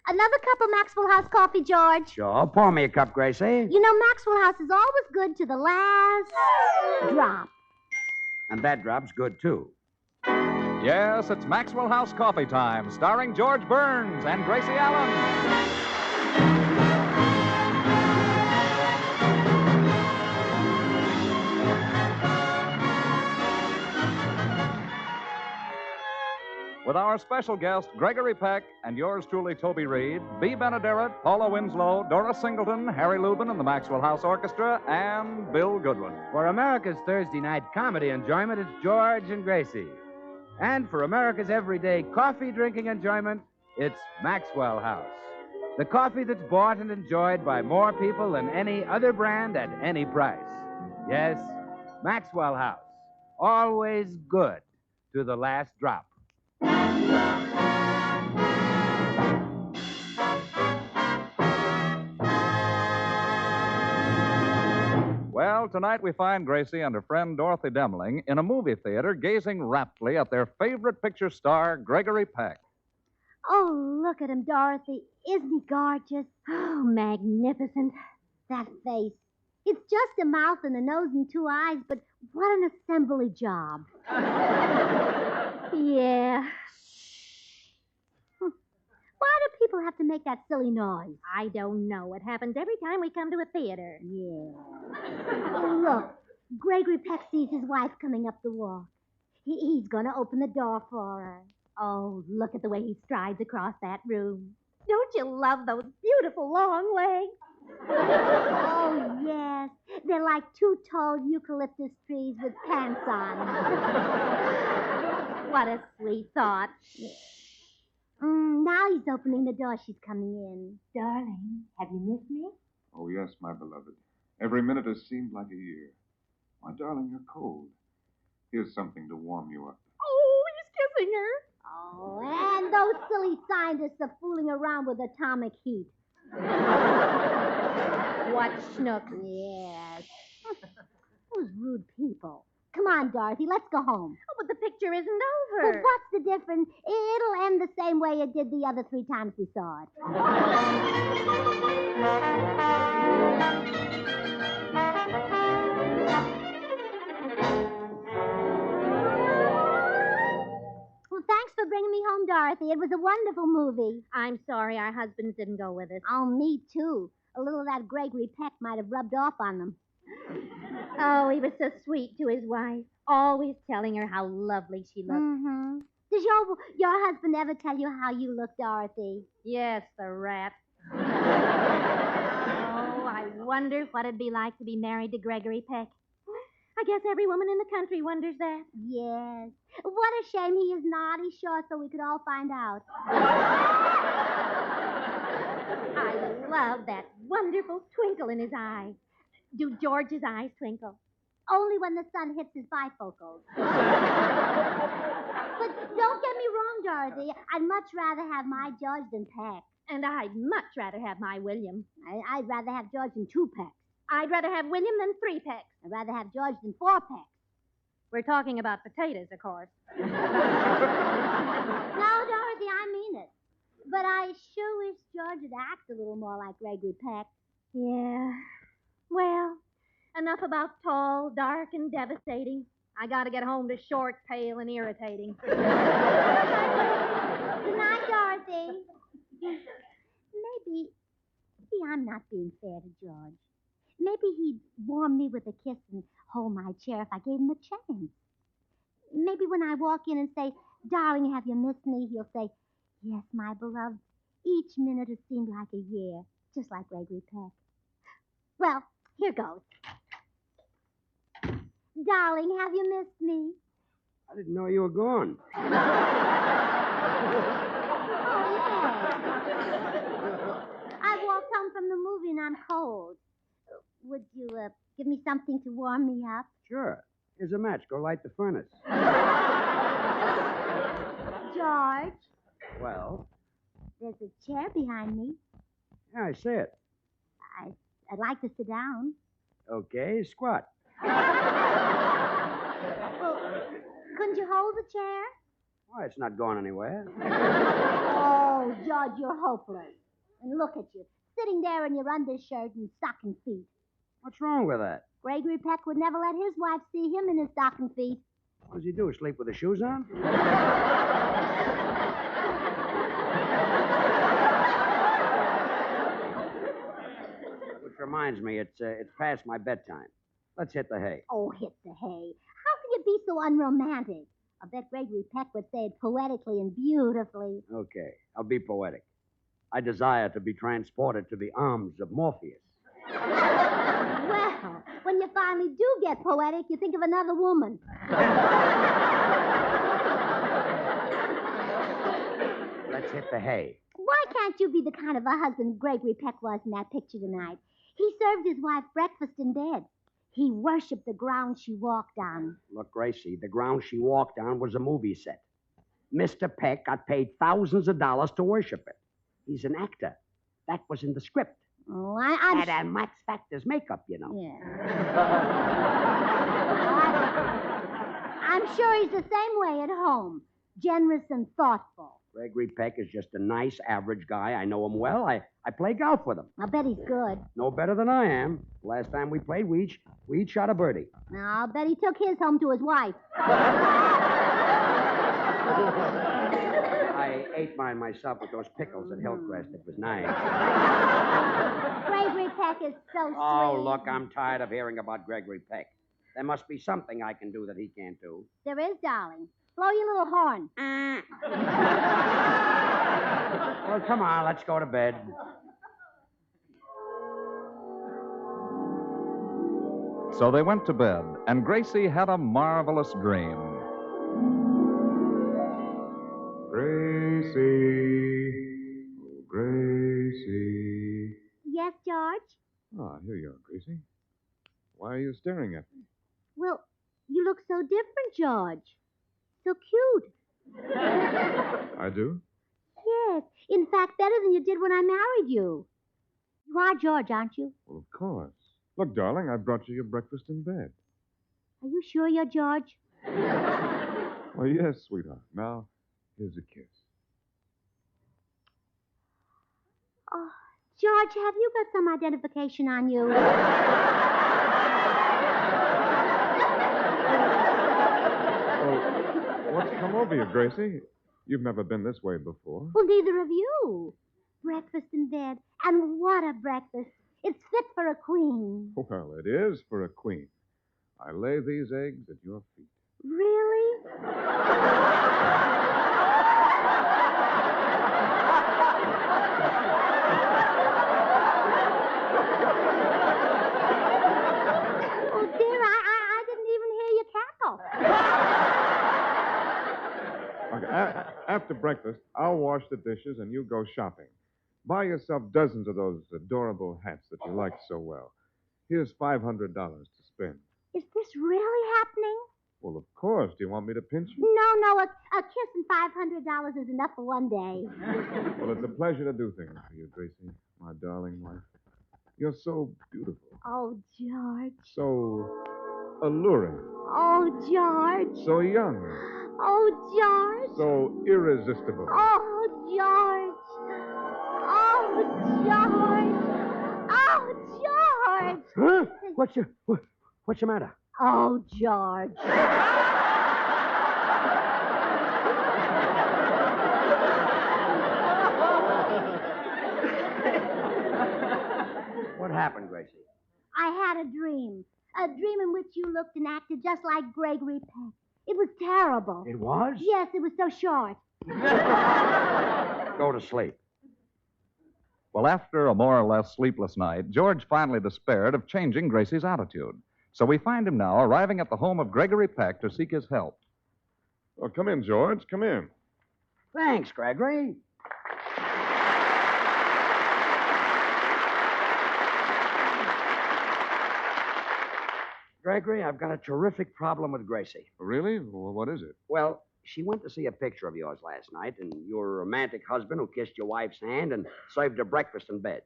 Another cup of Maxwell House coffee, George. Sure. Pour me a cup, Gracie. You know, Maxwell House is always good to the last drop. And that drop's good, too. Yes, it's Maxwell House Coffee Time, starring George Burns and Gracie Allen. With our special guest, Gregory Peck, and yours truly, Toby Reed, Bea Benaderet, Paula Winslow, Dora Singleton, Harry Lubin and the Maxwell House Orchestra, and Bill Goodwin. For America's Thursday night comedy enjoyment, it's George and Gracie. And for America's everyday coffee drinking enjoyment, it's Maxwell House. The coffee that's bought and enjoyed by more people than any other brand at any price. Yes, Maxwell House. Always good to the last drop. Well, tonight we find Gracie and her friend Dorothy Demling in a movie theater gazing raptly at their favorite picture star, Gregory Peck. Oh, look at him, Dorothy. Isn't he gorgeous? Oh, magnificent. That face. It's just a mouth and a nose and two eyes, but what an assembly job. Yeah. Why do people have to make that silly noise? I don't know. It happens every time we come to a theater. Yeah. Oh, look. Gregory Peck sees his wife coming up the walk. He's going to open the door for her. Oh, look at the way he strides across that room. Don't you love those beautiful long legs? Oh, yes. They're like two tall eucalyptus trees with pants on. What a sweet thought. Now he's opening the door. She's coming in. Darling, have you missed me? Oh, yes, my beloved. Every minute has seemed like a year. My darling, you're cold. Here's something to warm you up. Oh, he's kissing her. Oh, and those silly scientists are fooling around with atomic heat. What schnooks. Yes. Those rude people. Come on, Dorothy, let's go home. Oh, but the picture isn't over. Well, what's the difference? It'll end the same way it did the other 3 times we saw it. Well, thanks for bringing me home, Dorothy. It was a wonderful movie. I'm sorry our husbands didn't go with us. Oh, me too. A little of that Gregory Peck might have rubbed off on them. Oh, he was so sweet to his wife, always telling her how lovely she looked. Mm-hmm. Does your husband ever tell you how you look, Dorothy? Yes, the rat. Oh, I wonder what it'd be like to be married to Gregory Peck. I guess every woman in the country wonders that. Yes. What a shame he is naughty, sure, so we could all find out. I love that wonderful twinkle in his eye. Do George's eyes twinkle? Only when the sun hits his bifocals. But don't get me wrong, Dorothy. I'd much rather have my George than Peck. And I'd much rather have my William. I'd rather have George than 2 Pecks. I'd rather have William than 3 Pecks. I'd rather have George than 4 Pecks. We're talking about potatoes, of course. No, Dorothy, I mean it. But I sure wish George would act a little more like Gregory Peck. Yeah. Well, enough about tall, dark, and devastating. I gotta get home to short, pale, and irritating. Good night, Dorothy. Maybe I'm not being fair to George. Maybe he'd warm me with a kiss and hold my chair if I gave him a chance. Maybe when I walk in and say, "Darling, have you missed me?" he'll say, "Yes, my beloved. Each minute has seemed like a year, just like Gregory Peck." Well, here goes. Darling, have you missed me? I didn't know you were gone. Oh, yeah. I walked home from the movie and I'm cold. Would you give me something to warm me up? Sure. Here's a match. Go light the furnace. George, Well? there's a chair behind me. Yeah, I see it. I'd like to sit down. Okay, squat. Well, couldn't you hold the chair? Why, it's not going anywhere. Oh, George, you're hopeless. And look at you, sitting there in your undershirt and stocking feet. What's wrong with that? Gregory Peck would never let his wife see him in his stocking feet. What does he do, sleep with the shoes on? Which reminds me, it's past my bedtime. Let's hit the hay. Oh, hit the hay. How can you be so unromantic? I bet Gregory Peck would say it poetically and beautifully. Okay, I'll be poetic. I desire to be transported to the arms of Morpheus. Well, when you finally do get poetic, you think of another woman. Let's hit the hay. Why can't you be the kind of a husband Gregory Peck was in that picture tonight? He served his wife breakfast in bed. He worshipped the ground she walked on. Look, Gracie, the ground she walked on was a movie set. Mr. Peck got paid thousands of dollars to worship it. He's an actor. That was in the script. Oh, And Max Factor's makeup, you know. Yeah. I'm sure he's the same way at home. Generous and thoughtful. Gregory Peck is just a nice, average guy. I know him well. I play golf with him. I'll bet he's good. No better than I am. Last time we played, we each shot a birdie. Now, I'll bet he took his home to his wife. I ate mine myself with those pickles at Hillcrest. It was nice. Gregory Peck is so sweet. Oh, look, I'm tired of hearing about Gregory Peck. There must be something I can do that he can't do. There is, darling. Blow your little horn. Well, come on, let's go to bed. So they went to bed, and Gracie had a marvelous dream. Gracie. Oh, Gracie. Yes, George? Ah, here you are, Gracie. Why are you staring at me? Well, you look so different, George. So cute. I do? Yes. In fact, better than you did when I married you. You are George, aren't you? Well, of course. Look, darling, I brought you your breakfast in bed. Are you sure you're George? Oh, yes, sweetheart. Now, here's a kiss. Oh, George, have you got some identification on you? What's come over you, Gracie? You've never been this way before. Well, neither of you. Breakfast in bed. And what a breakfast. It's fit for a queen. Well, it is for a queen. I lay these eggs at your feet. Really? Oh, dear, I didn't even hear you cackle. Okay, after breakfast, I'll wash the dishes and you go shopping. Buy yourself dozens of those adorable hats that you like so well. Here's $500 to spend. Is this really happening? Well, of course. Do you want me to pinch you? No, a kiss and $500 is enough for one day. Well, it's a pleasure to do things for you, Gracie, my darling wife. You're so beautiful, Oh, George. so alluring, Oh, George. so young, Oh, George. so irresistible. Oh, George. Oh, George. Oh, George. Huh? What's the matter? Oh, George. What happened, Gracie? I had a dream. A dream in which you looked and acted just like Gregory Peck. It was terrible. It was? Yes, it was so short. Go to sleep. Well, after a more or less sleepless night, George finally despaired of changing Gracie's attitude. So we find him now arriving at the home of Gregory Peck to seek his help. Oh, come in, George. Come in. Thanks, Gregory. Gregory, I've got a terrific problem with Gracie. Really? Well, what is it? Well, she went to see a picture of yours last night, and your romantic husband who kissed your wife's hand and served her breakfast in bed.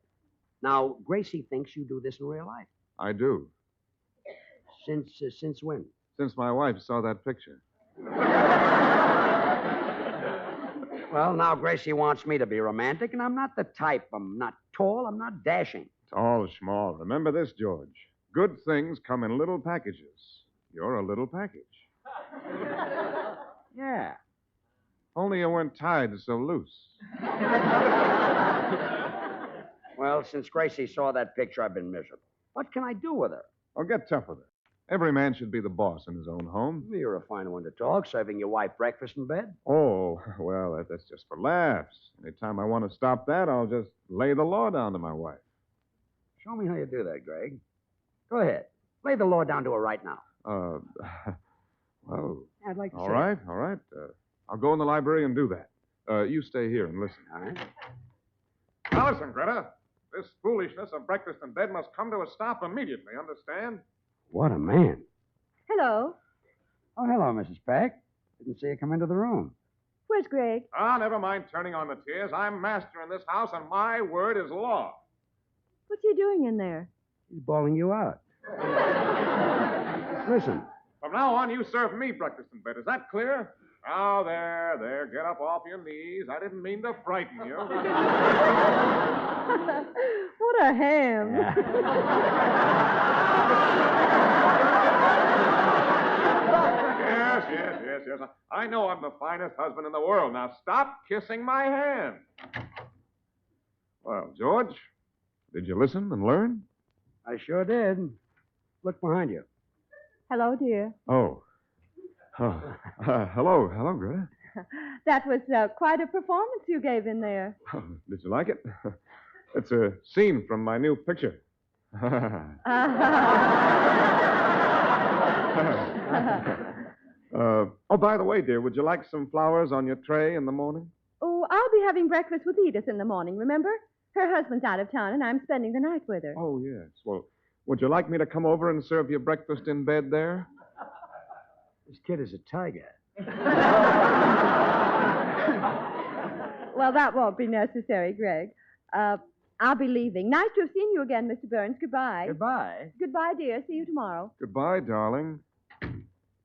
Now, Gracie thinks you do this in real life. I do. Since when? Since my wife saw that picture. Well, now Gracie wants me to be romantic, and I'm not the type. I'm not tall. I'm not dashing. Tall, small. Remember this, George. Good things come in little packages. You're a little package. Yeah. Only you weren't tied so loose. Well, since Gracie saw that picture, I've been miserable. What can I do with her? Oh, get tough with her. Every man should be the boss in his own home. You're a fine one to talk, serving your wife breakfast in bed. Oh, well, that's just for laughs. Anytime I want to stop that, I'll just lay the law down to my wife. Show me how you do that, Greg. Go ahead. Lay the law down to her right now. Well, I'd like to all see right. I'll go in the library and do that. You stay here and listen. All right. Now listen, Greta. This foolishness of breakfast in bed must come to a stop immediately, understand? What a man. Hello. Oh, hello, Mrs. Peck. Didn't see you come into the room. Where's Greg? Ah, never mind turning on the tears. I'm master in this house, and my word is law. What's he doing in there? He's bawling you out. Listen. From now on, you serve me breakfast in bed. Is that clear? Now, there. Get up off your knees. I didn't mean to frighten you. What a ham. Yeah. Yes. I know I'm the finest husband in the world. Now, stop kissing my hand. Well, George, did you listen and learn? I sure did. Look behind you. Hello, dear. Oh. Hello, Greta. That was quite a performance you gave in there. Oh, did you like it? It's a scene from my new picture. Oh, by the way, dear, would you like some flowers on your tray in the morning? Oh, I'll be having breakfast with Edith in the morning, remember? Her husband's out of town, and I'm spending the night with her. Oh, yes. Well, would you like me to come over and serve you breakfast in bed there? This kid is a tiger. Well, that won't be necessary, Greg. I'll be leaving. Nice to have seen you again, Mr. Burns. Goodbye. Goodbye. Goodbye, dear. See you tomorrow. Goodbye, darling.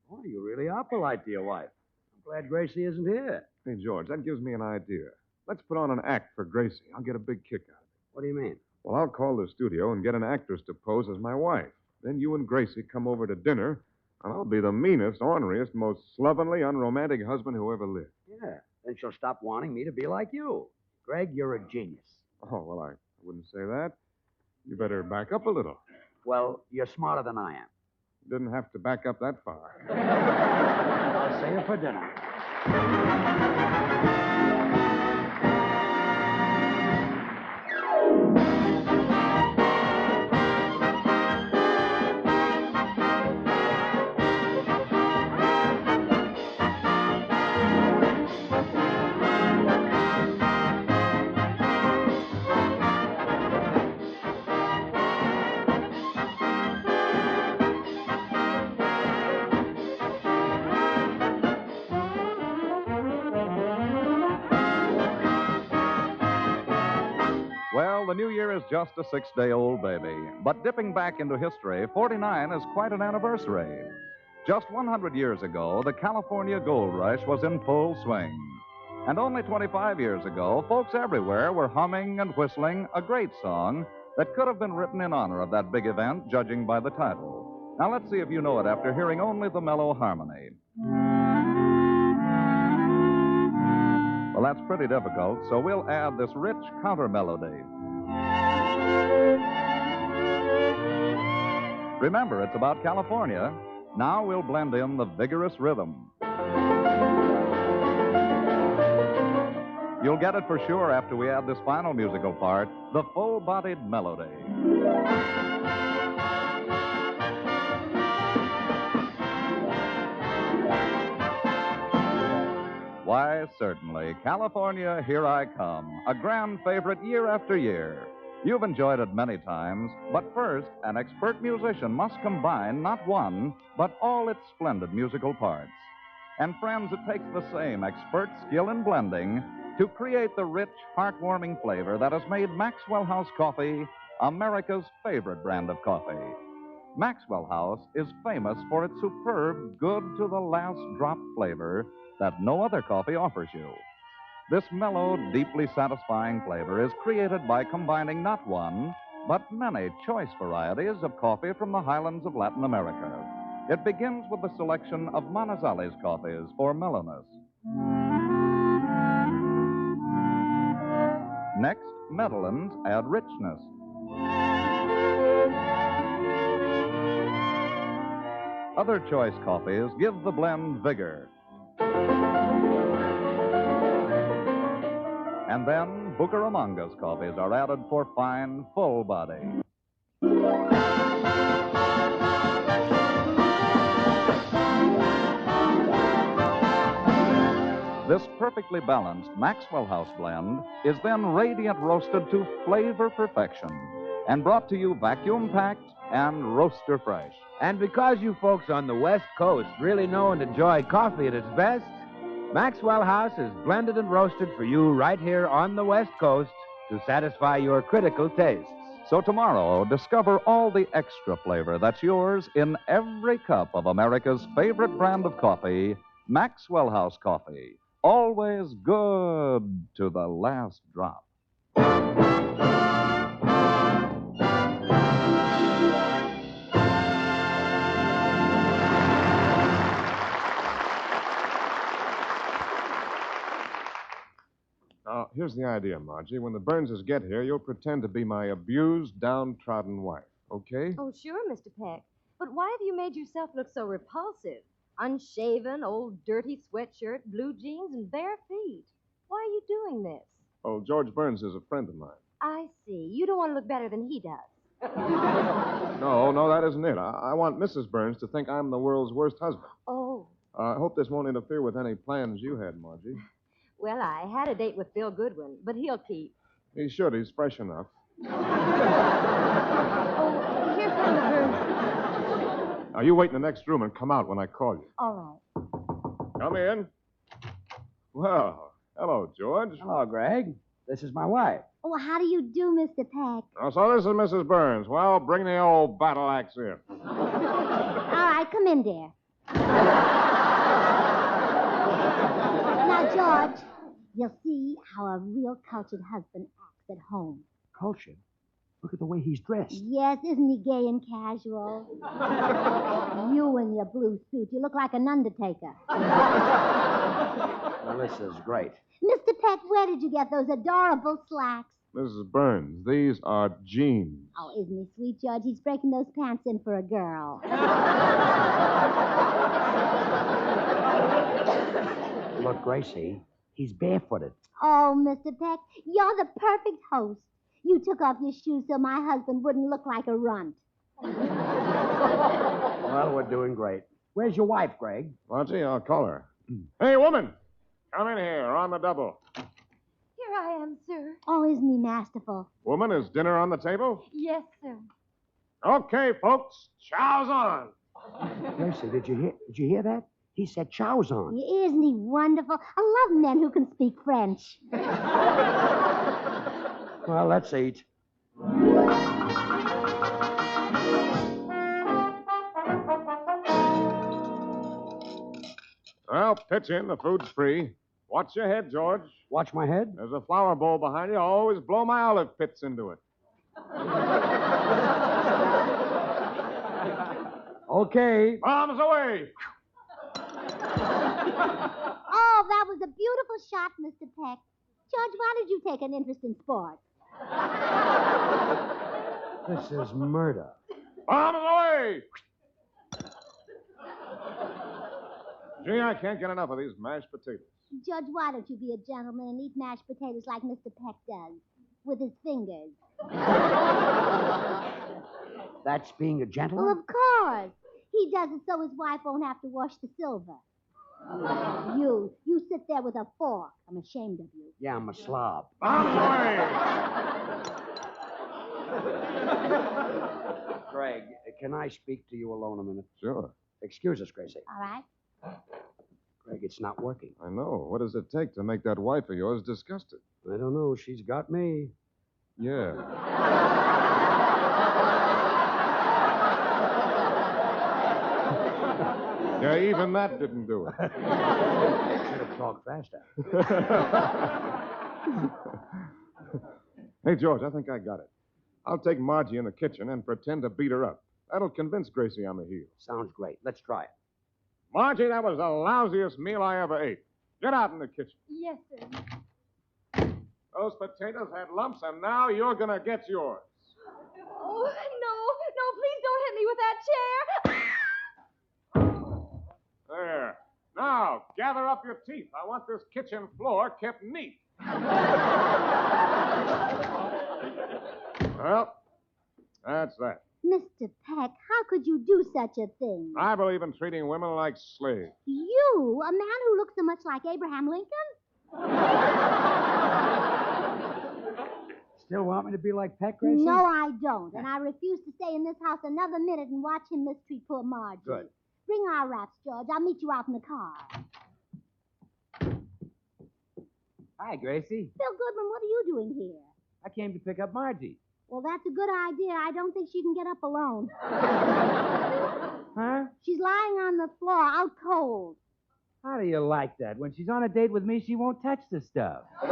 Oh, you really are polite to your wife. I'm glad Gracie isn't here. Hey, George, that gives me an idea. Let's put on an act for Gracie. I'll get a big kick out of it. What do you mean? Well, I'll call the studio and get an actress to pose as my wife. Then you and Gracie come over to dinner, and I'll be the meanest, orneriest, most slovenly, unromantic husband who ever lived. Yeah. Then she'll stop wanting me to be like you. Greg, you're a genius. Oh, well, I wouldn't say that. You better back up a little. Well, you're smarter than I am. Didn't have to back up that far. I'll see you for dinner. Well, the new year is just a 6-day-old baby. But dipping back into history, 49 is quite an anniversary. Just 100 years ago, the California gold rush was in full swing. And only 25 years ago, folks everywhere were humming and whistling a great song that could have been written in honor of that big event, judging by the title. Now, let's see if you know it after hearing only the mellow harmony. Well, that's pretty difficult, so we'll add this rich counter melody. Remember, it's about California. Now we'll blend in the vigorous rhythm. You'll get it for sure after we add this final musical part, the full-bodied melody. Why, certainly. California, Here I Come. A grand favorite year after year. You've enjoyed it many times, but first, an expert musician must combine not one, but all its splendid musical parts. And friends, it takes the same expert skill in blending to create the rich, heartwarming flavor that has made Maxwell House coffee America's favorite brand of coffee. Maxwell House is famous for its superb, good-to-the-last-drop flavor that no other coffee offers you. This mellow, deeply satisfying flavor is created by combining not one, but many choice varieties of coffee from the highlands of Latin America. It begins with the selection of Manizales coffees for mellowness. Next, Medellins add richness. Other choice coffees give the blend vigor. And then Bucaramangas coffees are added for fine, full body. This perfectly balanced Maxwell House blend is then radiant roasted to flavor perfection and brought to you vacuum-packed and roaster fresh. And because you folks on the West Coast really know and enjoy coffee at its best, Maxwell House is blended and roasted for you right here on the West Coast to satisfy your critical tastes. So tomorrow, discover all the extra flavor that's yours in every cup of America's favorite brand of coffee, Maxwell House coffee. Always good to the last drop. Now, here's the idea, Margie. When the Burnses get here, you'll pretend to be my abused, downtrodden wife, okay? Oh, sure, Mr. Peck. But why have you made yourself look so repulsive? Unshaven, old dirty sweatshirt, blue jeans, and bare feet. Why are you doing this? Oh, George Burns is a friend of mine. I see. You don't want to look better than he does. No, that isn't it. I want Mrs. Burns to think I'm the world's worst husband. Oh. I hope this won't interfere with any plans you had, Margie. Well, I had a date with Bill Goodwin, but he'll keep. He should. He's fresh enough. Oh, here come the Burns. Now, you wait in the next room and come out when I call you. All right. Come in. Well, hello, George. Hello, Greg. This is my wife. Oh, how do you do, Mr. Peck? Oh, so this is Mrs. Burns. Well, bring the old battle axe in. All right, come in, dear. Now, George, you'll see how a real cultured husband acts at home. Cultured? Look at the way he's dressed. Yes, isn't he gay and casual? You in your blue suit, you look like an undertaker. Well, this is great. Mr. Peck, where did you get those adorable slacks? Mrs. Burns, these are jeans. Oh, isn't he sweet, George? He's breaking those pants in for a girl. Look, Gracie, he's barefooted. Oh, Mr. Peck, you're the perfect host. You took off your shoes so my husband wouldn't look like a runt. Well, we're doing great. Where's your wife, Greg? Margie, I'll call her. Hey, woman! Come in here, on the double. Here I am, sir. Oh, isn't he masterful? Woman, is dinner on the table? Yes, sir. Okay, folks, chow's on. Gracie, did you hear that? He said chow's on. Isn't he wonderful? I love men who can speak French. Well, let's eat. Well, pitch in. The food's free. Watch your head, George. Watch my head. There's a flower bowl behind you. Always blow my olive pits into it. Okay. Bombs away. Oh, that was a beautiful shot, Mr. Peck. George, why did you take an interest in sports? This is murder. Bombs away. Gee, I can't get enough of these mashed potatoes. Judge, why don't you be a gentleman and eat mashed potatoes like Mr. Peck does? With his fingers. That's being a gentleman? Well, of course. He does it so his wife won't have to wash the silver. You sit there with a fork. I'm ashamed of you. Yeah, I'm a slob. Bombs away. Greg, can I speak to you alone a minute? Sure. Excuse us, Gracie. All right? Greg, it's not working. I know. What does it take to make that wife of yours disgusted? I don't know. She's got me. Yeah. Yeah, even that didn't do it. Should have talked faster. Hey, George, I think I got it. I'll take Margie in the kitchen and pretend to beat her up. That'll convince Gracie I'm a heel. Sounds great. Let's try it. Margie, that was the lousiest meal I ever ate. Get out in the kitchen. Yes, sir. Those potatoes had lumps, and now you're going to get yours. Oh, no, please don't hit me with that chair. There. Now, gather up your teeth. I want this kitchen floor kept neat. Well, that's that. Mr. Peck, how could you do such a thing? I believe in treating women like slaves. You, a man who looks so much like Abraham Lincoln? Still want me to be like Peck, Gracie? No, I don't. And I refuse to stay in this house another minute and watch him mistreat poor Margie. Good. Bring our wraps, George. I'll meet you out in the car. Hi, Gracie. Bill Goodwin, what are you doing here? I came to pick up Margie. Well, that's a good idea. I don't think she can get up alone. Huh? She's lying on the floor, out cold. How do you like that? When she's on a date with me, she won't touch the stuff. On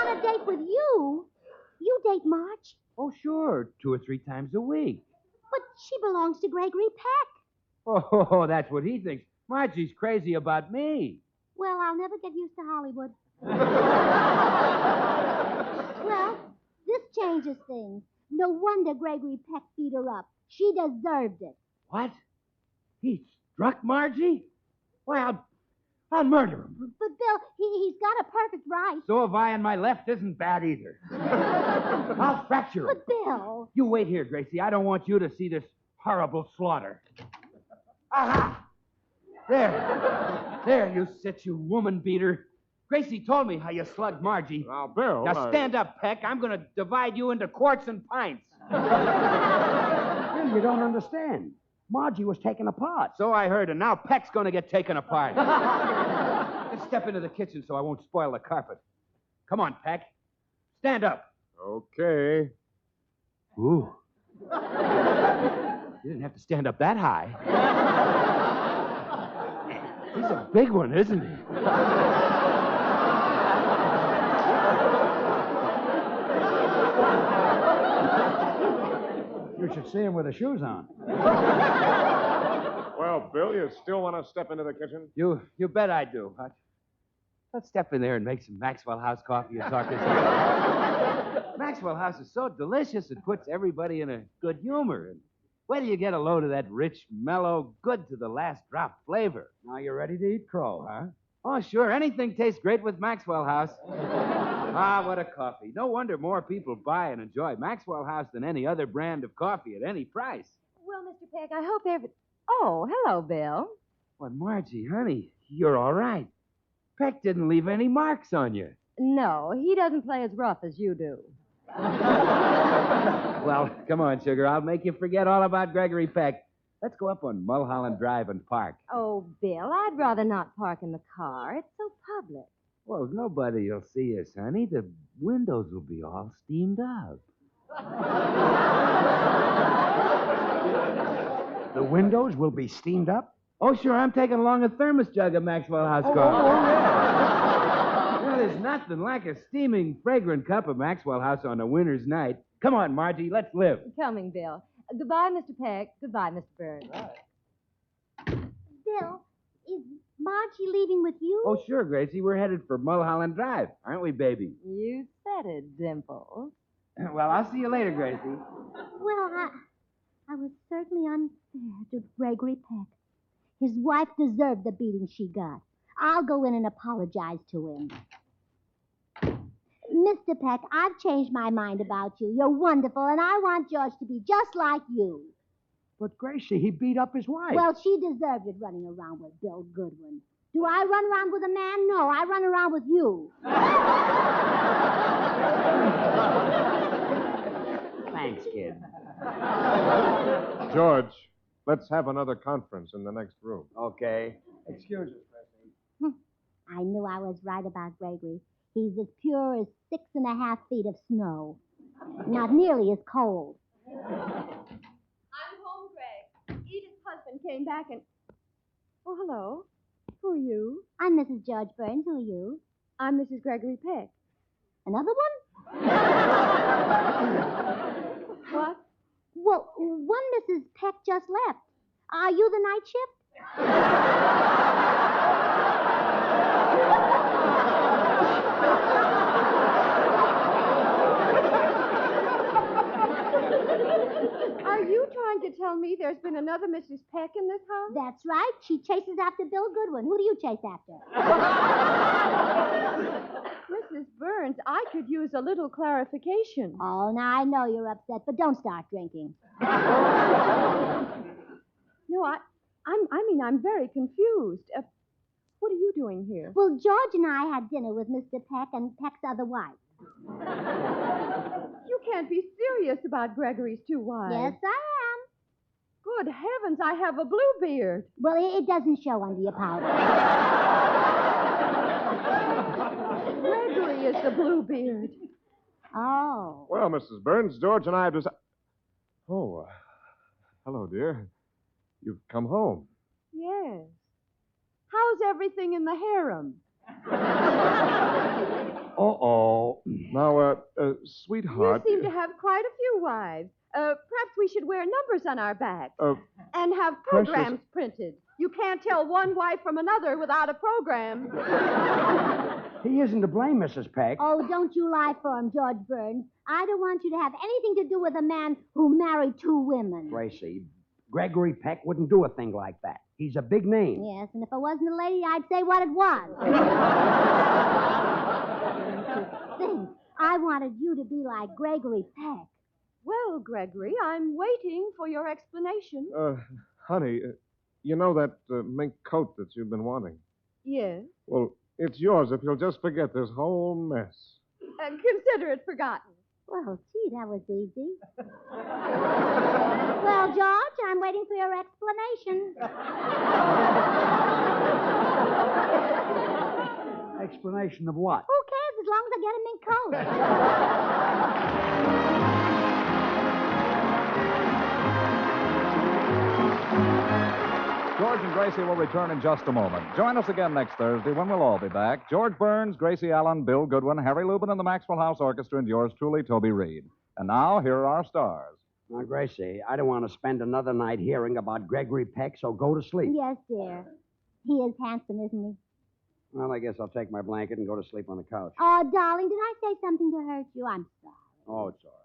a date with you? You date Marge? Oh, sure. 2 or 3 times a week. But she belongs to Gregory Peck. Oh, that's what he thinks. Margie's crazy about me. Well, I'll never get used to Hollywood. Well, this changes things. No wonder Gregory Peck beat her up. She deserved it. What? He struck Margie? Why, I'll murder him. But, Bill, he's got a perfect right. So have I, and my left isn't bad either. I'll fracture him. But, Bill... You wait here, Gracie. I don't want you to see this horrible slaughter. Aha! There, you sit, you woman beater. Gracie told me how you slugged Margie. Now, Bill... Now, stand up, Peck. I'm going to divide you into quarts and pints. Bill, you don't understand. Margie was taken apart. So I heard, and now Peck's going to get taken apart. Just step into the kitchen so I won't spoil the carpet. Come on, Peck. Stand up. Okay. Ooh. You didn't have to stand up that high. He's a big one, isn't he? You should see him with the shoes on. Well, Bill, you still want to step into the kitchen? You bet I do, Hutch. Let's step in there and make some Maxwell House coffee and talk this over. Maxwell House is so delicious, it puts everybody in a good humor. And wait till you get a load of that rich, mellow, good to the last drop flavor. Now you're ready to eat crow, huh? Oh, sure. Anything tastes great with Maxwell House. Ah, what a coffee. No wonder more people buy and enjoy Maxwell House than any other brand of coffee at any price. Well, Mr. Peck, I hope Oh, hello, Bill. Well, Margie, honey, you're all right. Peck didn't leave any marks on you. No, he doesn't play as rough as you do. Well, come on, sugar. I'll make you forget all about Gregory Peck. Let's go up on Mulholland Drive and park. Oh, Bill, I'd rather not park in the car. It's so public. Well, nobody will see us, honey. The windows will be all steamed up. The windows will be steamed up? Oh, sure. I'm taking along a thermos jug of Maxwell House coffee. Well, there's nothing like a steaming, fragrant cup of Maxwell House on a winter's night. Come on, Margie. Let's live. Coming, Bill. Goodbye, Mr. Peck. Goodbye, Mr. Burns. Bill, is Margie leaving with you? Oh, sure, Gracie. We're headed for Mulholland Drive, aren't we, baby? You said it, Dimples. Well, I'll see you later, Gracie. Well, I was certainly unfair to Gregory Peck. His wife deserved the beating she got. I'll go in and apologize to him. Mr. Peck, I've changed my mind about you. You're wonderful, and I want George to be just like you. But, Gracie, he beat up his wife. Well, she deserved it running around with Bill Goodwin. Do I run around with a man? No, I run around with you. Thanks, kid. George, let's have another conference in the next room. Okay. Excuse us, Gracie. I knew I was right about Gregory. He's as pure as 6.5 feet of snow. Not nearly as cold. I'm home, Greg. Edith's husband came back and... Oh, hello. Who are you? I'm Mrs. George Burns. Who are you? I'm Mrs. Gregory Peck. Another one? What? Well, one Mrs. Peck just left. Are you the night shift? Are you trying to tell me there's been another Mrs. Peck in this house? That's right. She chases after Bill Goodwin. Who do you chase after? Mrs. Burns, I could use a little clarification. Oh, now I know you're upset, but don't start drinking. No, I'm very confused. What are you doing here? Well, George and I had dinner with Mr. Peck and Peck's other wife. You can't be serious about Gregory's two wives. Yes, I Good heavens, I have a blue beard. am. Well, it doesn't show under your powder. Gregory is the blue beard. Oh. Well, Mrs. Burns, George and I have decided... Oh, hello, dear. You've come home. Yes. How's everything in the harem? Uh-oh. Now, sweetheart... You seem to have quite a few wives. Perhaps we should wear numbers on our backs. And have Precious. programs printed. You can't tell one wife from another without a program. He isn't to blame, Mrs. Peck. Oh, don't you lie for him, George Burns. I don't want you to have anything to do with a man who married two women. Gracie, Gregory Peck wouldn't do a thing like that. He's a big name. Yes, and if I wasn't a lady, I'd say what it was. Think, I wanted you to be like Gregory Peck. Well, Gregory, I'm waiting for your explanation. Honey, you know that mink coat that you've been wanting? Yes. Well, it's yours if you'll just forget this whole mess. Consider it forgotten. Well, gee, that was easy. Well, George, I'm waiting for your explanation. Explanation of what? Who cares as long as I get him in coat? George and Gracie will return in just a moment. Join us again next Thursday when we'll all be back. George Burns, Gracie Allen, Bill Goodwin, Harry Lubin, and the Maxwell House Orchestra, and yours truly, Toby Reed. And now, here are our stars. Now, Gracie, I don't want to spend another night hearing about Gregory Peck, so go to sleep. Yes, dear. He is handsome, isn't he? Well, I guess I'll take my blanket and go to sleep on the couch. Oh, darling, did I say something to hurt you? I'm sorry. Oh, it's all right.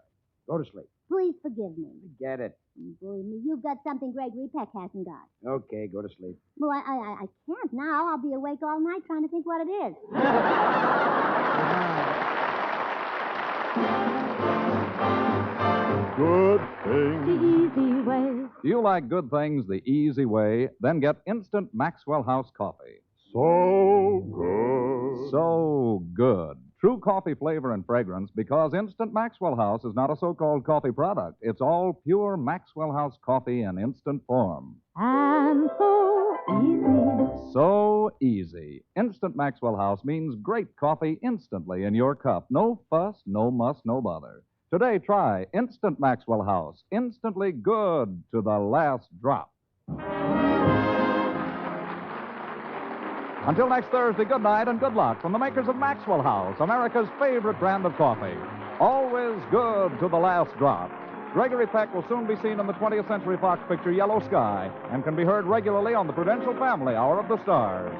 Go to sleep. Please forgive me. Get it. Believe me, you've got something Gregory Peck hasn't got. Okay, go to sleep. Well, I can't now. I'll be awake all night trying to think what it is. Good thing. The easy way. Do you like good things the easy way? Then get instant Maxwell House coffee. So good. So good. True coffee flavor and fragrance because Instant Maxwell House is not a so-called coffee product. It's all pure Maxwell House coffee in instant form. And so easy. So easy. Instant Maxwell House means great coffee instantly in your cup. No fuss, no muss, no bother. Today, try Instant Maxwell House. Instantly good to the last drop. Until next Thursday, good night and good luck from the makers of Maxwell House, America's favorite brand of coffee. Always good to the last drop. Gregory Peck will soon be seen in the 20th Century Fox picture Yellow Sky and can be heard regularly on the Prudential Family Hour of the Stars.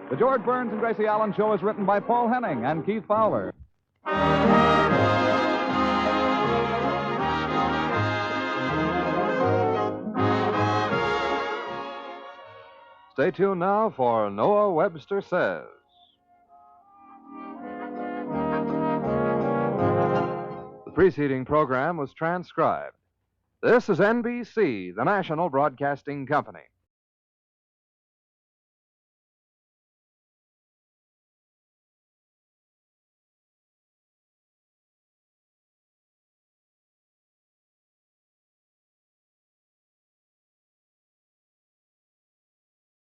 The George Burns and Gracie Allen Show is written by Paul Henning and Keith Fowler. Stay tuned now for Noah Webster Says. The preceding program was transcribed. This is NBC, the national broadcasting company.